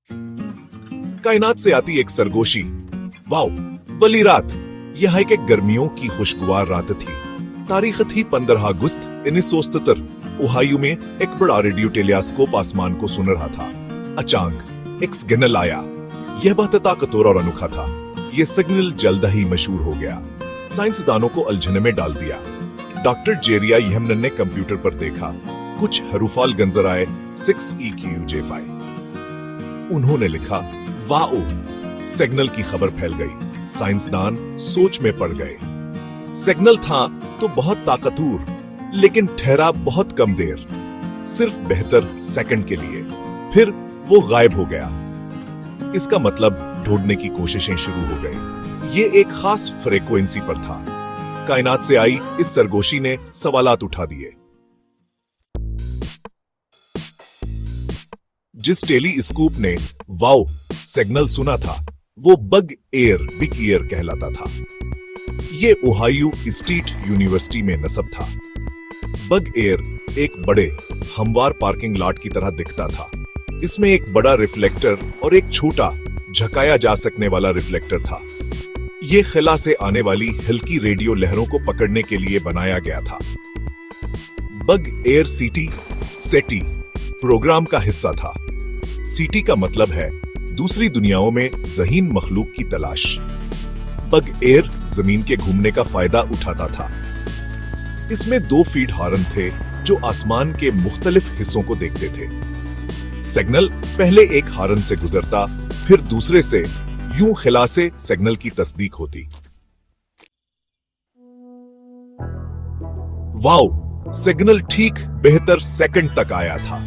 कायनात से आती एक सरगोशी। वाओ, वली रात। यह एक गर्मियों की खुशगवार रात थी। तारीख थी 15 अगस्त 1977। ओहायो में एक बड़ा रेडियो टेलीस्कोप आसमान को सुन रहा था। अचानक एक सिग्नल आया। यह बहुत ताकतवर और अनोखा था। यह सिग्नल जल्द ही मशहूर हो गया, साइंसदानों को उलझन में डाल दिया। डॉक्टर जेरिया यमनन ने कंप्यूटर पर देखा, कुछ हरूफाल गंजर आए 6EQJ5। उन्होंने लिखा, वाओ, सिग्नल की खबर फैल गई। साइंसदान सोच में पड़ गए। सिग्नल था तो बहुत ताकतवर, लेकिन ठहरा बहुत कम देर, सिर्फ 72 सेकंड के लिए। फिर वो गायब हो गया। इसका मतलब ढूंढने की कोशिशें शुरू हो गई। ये एक खास फ्रीक्वेंसी पर था। कायनात से आई इस सरगोशी ने सवालात उठा दिए। जिस टेलीस्कोप ने वाओ सिग्नल सुना था, वो बिग ईयर कहलाता था। ये ओहायो स्टेट यूनिवर्सिटी में नस्ब था। बिग ईयर एक बड़े हमवार पार्किंग लॉट की तरह दिखता था। इसमें एक बड़ा रिफ्लेक्टर और एक छोटा झकाया जा सकने वाला रिफ्लेक्टर था। यह खिला से आने वाली हल्की रेडियो लहरों को पकड़ने के लिए बनाया गया था। बिग ईयर सेटी प्रोग्राम का हिस्सा था। सीटी का मतलब है दूसरी दुनियाओं में ज़हीन मखलूक की तलाश। बिग ईयर जमीन के घूमने का फायदा उठाता था। इसमें 2 फीड हॉर्न थे जो आसमान के मुख्तलिफ हिस्सों को देखते थे। सिग्नल पहले एक हॉर्न से गुजरता, फिर दूसरे से। यूं खिला से सिग्नल की तस्दीक होती। वाओ, सिग्नल ठीक 72 सेकंड तक आया था।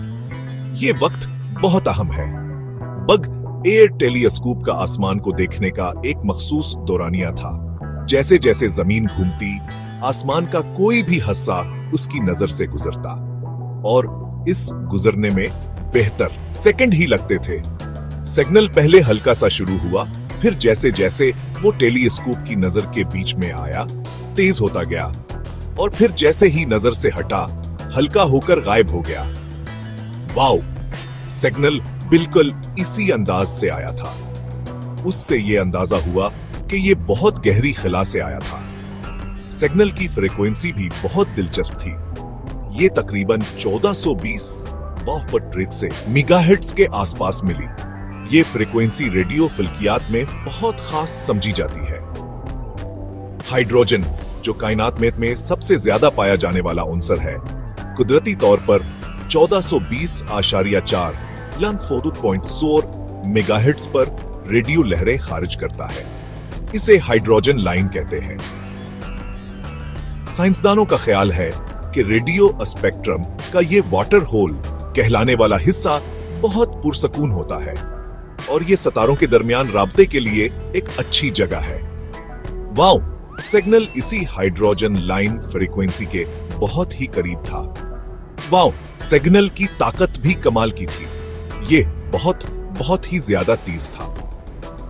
यह वक्त बहुत अहम है। बिग ईयर टेलीस्कोप का आसमान को देखने का एक मखसूस दौरानिया था। जैसे जैसे जमीन घूमती, आसमान का कोई भी हिस्सा उसकी नजर से गुजरता, और इस गुजरने में 72 सेकंड ही लगते थे। सिग्नल पहले हल्का सा शुरू हुआ, फिर जैसे जैसे वो टेलीस्कोप की नजर के बीच में आया, तेज होता गया, और फिर जैसे ही नजर से हटा, हल्का होकर गायब हो गया। वाओ, सिग्नल बिल्कुल इसी अंदाज से आया था। उससे यह अंदाजा हुआ कि यह बहुत गहरी खिला से आया था। सिग्नल की फ्रीक्वेंसी भी बहुत दिलचस्प थी। यह तकरीबन 1420 बहुपट से मेगाहर्ट्ज के आसपास मिली। यह फ्रीक्वेंसी रेडियो फल्कियात में बहुत खास समझी जाती है। हाइड्रोजन, जो कायनात में सबसे ज्यादा पाया जाने वाला उन्सर है, कुदरती तौर पर 1420.4 मेगाहर्ट्ज पर रेडियो लहरें खारिज करता है। इसे हाइड्रोजन लाइन कहते हैं। साइंसदानों का ख्याल है कि रेडियो स्पेक्ट्रम का ये वाटर होल कहलाने वाला हिस्सा बहुत पुरसकून होता है, और ये सितारों के दरमियान राब्ते के लिए एक अच्छी जगह है। वाओ, सिग्नल इसी हाइड्रोजन लाइन फ्रीक्वेंसी के बहुत ही करीब था। वाओ, सिग्नल की ताकत भी कमाल की थी। ये बहुत ही ज्यादा तेज था।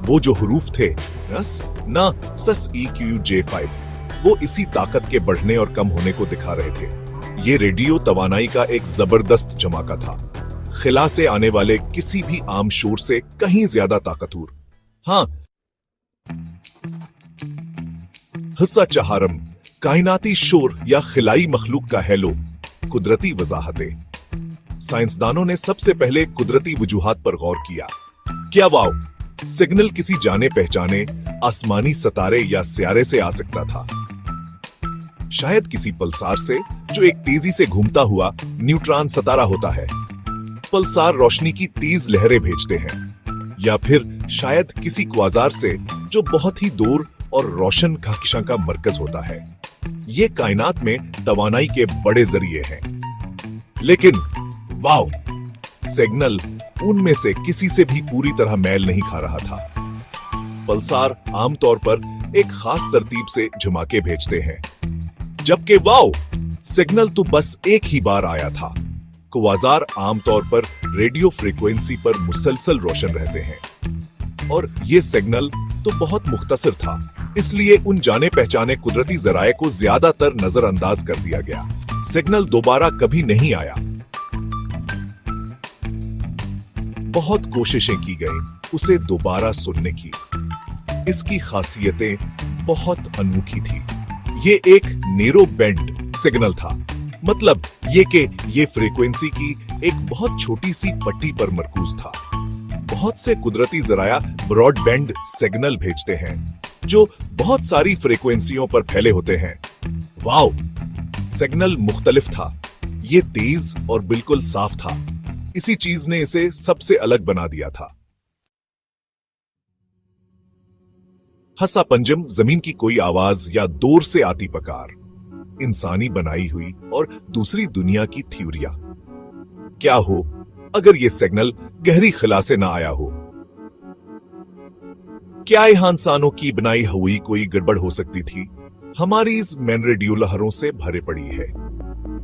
वो जो हरूफ थे ना 6EQJ5, वो इसी ताकत के बढ़ने और कम होने को दिखा रहे थे। ये रेडियो तवानाई का एक जबरदस्त जमाका था, खिला से आने वाले किसी भी आम शोर से कहीं ज्यादा ताकतवर। हाँ, हिस्सा चहारम, कायनाती शोर या खिलाई मखलूक का हेलो, कुदरती वजाहतें। साइंसदानों ने सबसे पहले कुदरती वजूहात पर गौर किया। क्या वाओ, सिग्नल किसी जाने पहचाने आसमानी सितारे या सियारे से आ सकता था। शायद किसी पल्सार से, जो एक तेजी से घूमता हुआ न्यूट्रॉन सितारा होता है। पल्सार रोशनी की तेज लहरें भेजते हैं। या फिर शायद किसी क्वाजार से, जो बहुत ही दूर और रोशन कक्षाओं का मरकज होता है। ये कायनात में तवानाई के बड़े जरिए हैं। लेकिन वाओ, सिग्नल उनमें से किसी से भी पूरी तरह मेल नहीं खा रहा था। पल्सार आमतौर पर एक खास तरतीब से झुमाके भेजते हैं, जबकि वाओ, सिग्नल तो बस एक ही बार आया था। क्वाजार आमतौर पर रेडियो फ्रीक्वेंसी पर मुसलसल रोशन रहते हैं, और ये सिग्नल तो बहुत मुख्तसर था, इसलिए उन जाने पहचाने कुदरती जराए को ज्यादातर नजरअंदाज कर दिया गया। सिग्नल दोबारा कभी नहीं आया। बहुत कोशिशें की गई उसे दोबारा सुनने की। इसकी खासियतें बहुत अनोखी थी। ये एक नैरो बैंड सिग्नल था, मतलब ये फ्रीक्वेंसी की एक बहुत छोटी सी पट्टी पर मरकूज था। बहुत से कुदरती जराया ब्रॉडबैंड सिग्नल भेजते हैं जो बहुत सारी फ्रीक्वेंसियों पर फैले होते हैं। वाओ, सिग्नल मुख्तलिफ था। ये तेज और बिल्कुल साफ था। इसी चीज ने इसे सबसे अलग बना दिया था। हसा पंजम जमीन की कोई आवाज या दूर से आती पकार, इंसानी बनाई हुई और दूसरी दुनिया की थ्योरिया। क्या हो अगर ये सिग्नल गहरी खला से ना आया हो? क्या यहाँ इंसानों की बनाई हुई कोई गड़बड़ हो सकती थी? हमारी इस मैन रेडियो लहरों से भरे पड़ी है।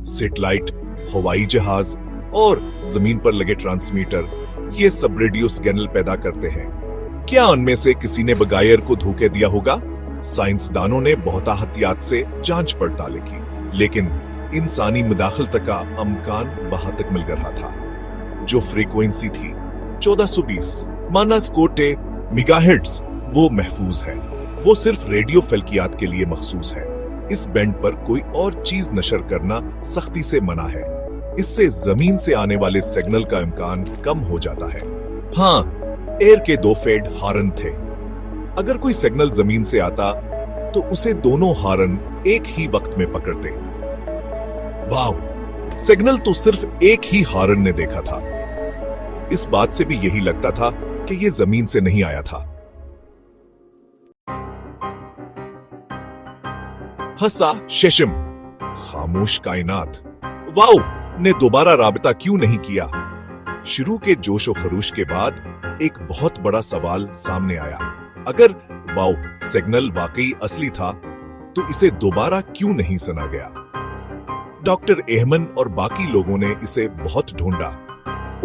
सैटेलाइट, हवाई जहाज और जमीन पर लगे ट्रांसमीटर ये सब रेडियो सिग्नल पैदा करते हैं। क्या उनमें से किसी ने बगैर को धोखे दिया होगा? साइंसदानों ने बहुत एहतियात से जांच पड़ताल की, लेकिन इंसानी मुदाखलत का अमकान वहां तक मिल रहा था। जो फ्रीक्वेंसी थी 1420 मानसकोटे मेगाहर्ट्ज, वो महफूज है। वो सिर्फ रेडियो फल्कियात के लिए मखसूस है। इस बैंड पर कोई और चीज नशर करना सख्ती से मना है। इससे जमीन से आने वाले सिग्नल का इम्कान कम हो जाता है। हाँ, एयर के 2 फेड हॉर्न थे। अगर कोई सिग्नल जमीन से आता तो उसे दोनों हॉर्न एक ही वक्त में पकड़ते। वाओ, सिग्नल तो सिर्फ एक ही हॉर्न ने देखा था। इस बात से भी यही लगता था कि यह जमीन से नहीं आया था। हसा शेशम, खामोश कायनात, वाओ ने दोबारा राबता क्यों नहीं किया? शुरू के जोश और खरोश के बाद एक बहुत बड़ा सवाल सामने आया। अगर वाओ सिग्नल वाकई असली था तो इसे दोबारा क्यों नहीं सुना गया? डॉक्टर एहमन और बाकी लोगों ने इसे बहुत ढूंढा।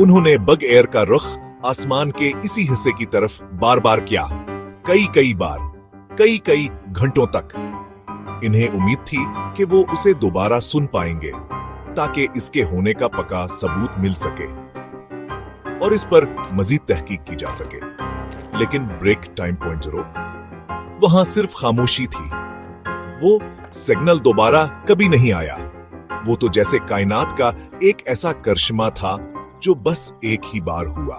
उन्होंने बग एयर का रुख आसमान के इसी हिस्से की तरफ बार बार किया, कई बार, कई घंटों तक। इन्हें उम्मीद थी कि वो उसे दोबारा सुन पाएंगे ताकि इसके होने का पक्का सबूत मिल सके और इस पर मजीद तहकीक की जा सके। लेकिन ब्रेक टाइम पॉइंट 0 वहां सिर्फ खामोशी थी। वो सिग्नल दोबारा कभी नहीं आया। वो तो जैसे कायनात का एक ऐसा करिश्मा था जो बस एक ही बार हुआ।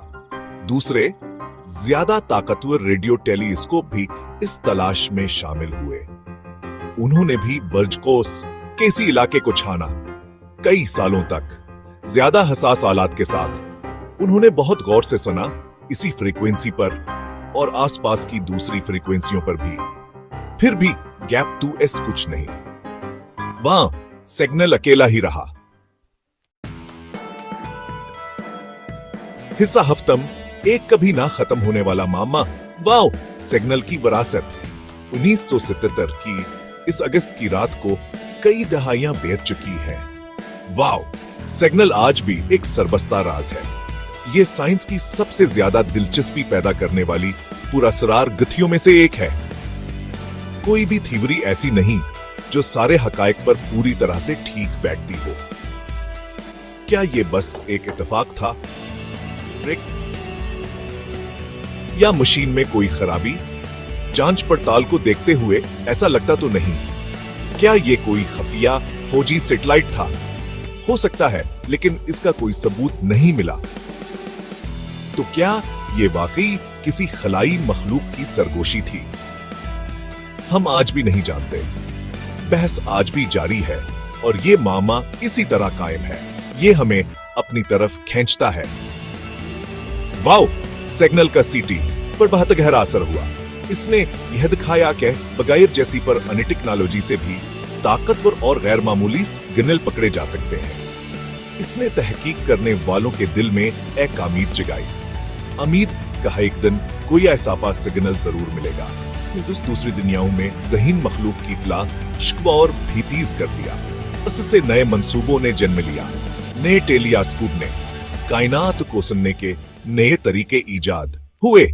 दूसरे ज्यादा ताकतवर रेडियो टेलीस्कोप भी इस तलाश में शामिल हुए। उन्होंने भी बर्जकोस के इसी इलाके को छाना। कई सालों तक ज्यादा हसास आलात के साथ उन्होंने बहुत गौर से सुना, इसी फ्रीक्वेंसी पर और आसपास की दूसरी फ्रीक्वेंसियों पर भी। फिर भी गैप 2s कुछ नहीं। वहां सिग्नल अकेला ही रहा। हिस्सा हफ्तम, एक कभी ना खत्म होने वाला मामा। वाओ, सिग्नल की विरासत 1977 की इस अगस्त की रात को कई दहाइयां बीत चुकी है। वाओ, सिग्नल आज भी एक सरबस्ता राज है। यह साइंस की सबसे ज्यादा दिलचस्पी पैदा करने वाली पुरअसरार गथियों में से एक है। कोई भी थ्योरी ऐसी नहीं जो सारे हकायक पर पूरी तरह से ठीक बैठती हो। क्या यह बस एक इत्तेफाक था, या मशीन में कोई खराबी? जांच पड़ताल को देखते हुए ऐसा लगता तो नहीं। क्या यह कोई खुफिया फौजी सैटेलाइट था? हो सकता है, लेकिन इसका कोई सबूत नहीं मिला। तो क्या यह वाकई किसी खलाई मखलूक की सरगोशी थी? हम आज भी नहीं जानते। बहस आज भी जारी है और ये मामा इसी तरह कायम है। ये हमें अपनी तरफ खींचता है। वाओ, सिग्नल का सीटी पर बहुत गहरा असर हुआ। इसने यह दिखाया कि बगैर जैसी पर अन्य टेक्नोलॉजी से भी ताकतवर और गैर मामूली सिग्नल पकड़े जा सकते हैं। इसने तहकीक करने वालों के दिल में एक उम्मीद जगाई। उम्मीद कहा एक दिन कोई ऐसा पास सिग्नल जरूर मिलेगा। इसने दूसरी दुनियाओं में ज़हीन मखलूक की इत्तला शिकवा और भीतीज कर दिया। इससे नए मंसूबों ने जन्म लिया। नए टेलीस्कोप ने कायनात को सुनने के नए तरीके ईजाद हुए।